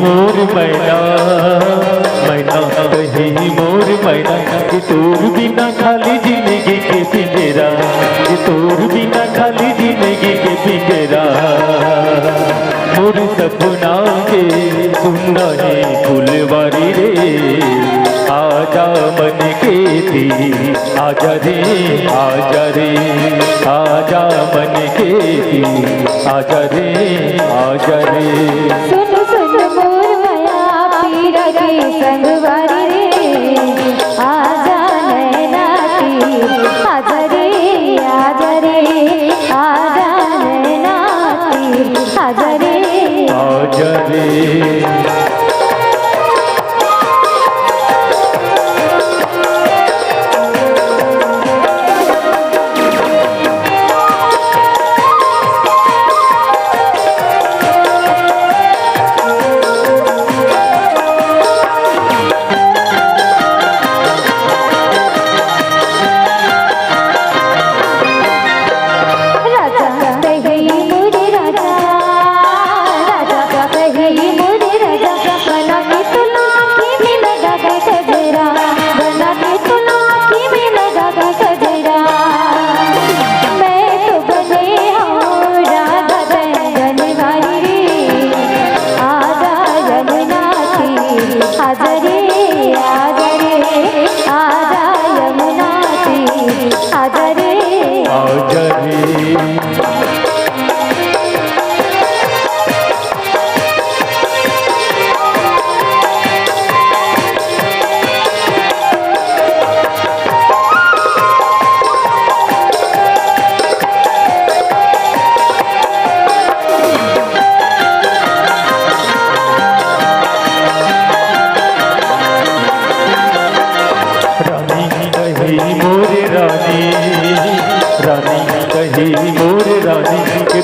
मोर मैना मैना कहीं मोर मैना कि तोर बिना खाली जिंदगी के पिंजरा, कि तोर बिना खाली जिंदगी के पिंजरा। मोर सपना के सुन रहे फुलवारी रे, आजा मन के थी आजा रे, आजा रे, आजा मन के थी आजा रे, आजा रे। सुन सुन मोर माया पीरा के संगवारी रे, आजा नैना की आजा रे, आजा रे, आजा नैना की आजा रे, आजा रे।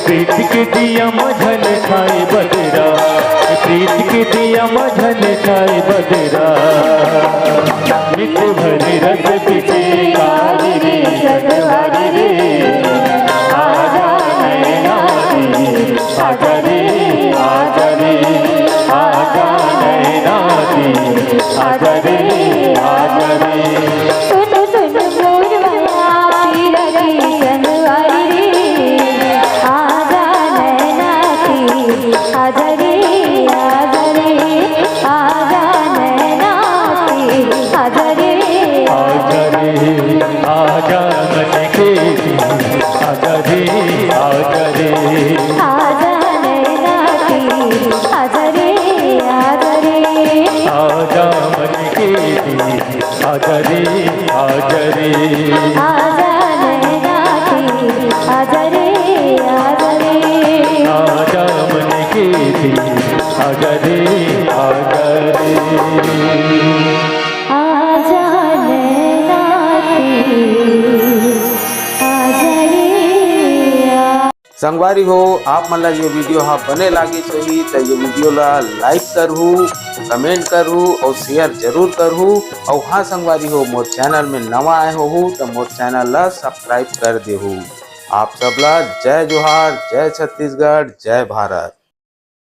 प्रीत के दिया मझल छाए बदरा, प्रीत के दिया मझल छाए बदरा। मित भरे रस बिचे कारी रे सगवारी रे, आजा नैना दी आजा रे, आजा रे, आजा नैना दी आजा रे, आजा रे। सुन सुन मोर माया पीरा की संगवारी रे, आजा नैना की आजा रे, आजा रे, आजा नैना की आजा रे, आजा रे, आजा मन के आजा रे, आजा रे, आजा नैना की आजा रे, आजा रे, आजा मन के आजा रे, आजा रे, आजा नैना की आजा रे, आजा रे, आजा मन के आजा रे, आजा रे, आजा नैना की संगवारी हो आप मन ला ये वीडियो हा बने लागे होही तो ये वीडियो ला लाइक करहू, कमेंट करहू और शेयर जरूर करहू। और हाँ संगवारी हो मोर चैनल में नवा आए हो तो मोर चैनल ला सब्सक्राइब कर देहू। आप सबला जय जोहार, जय छत्तीसगढ़, जय भारत।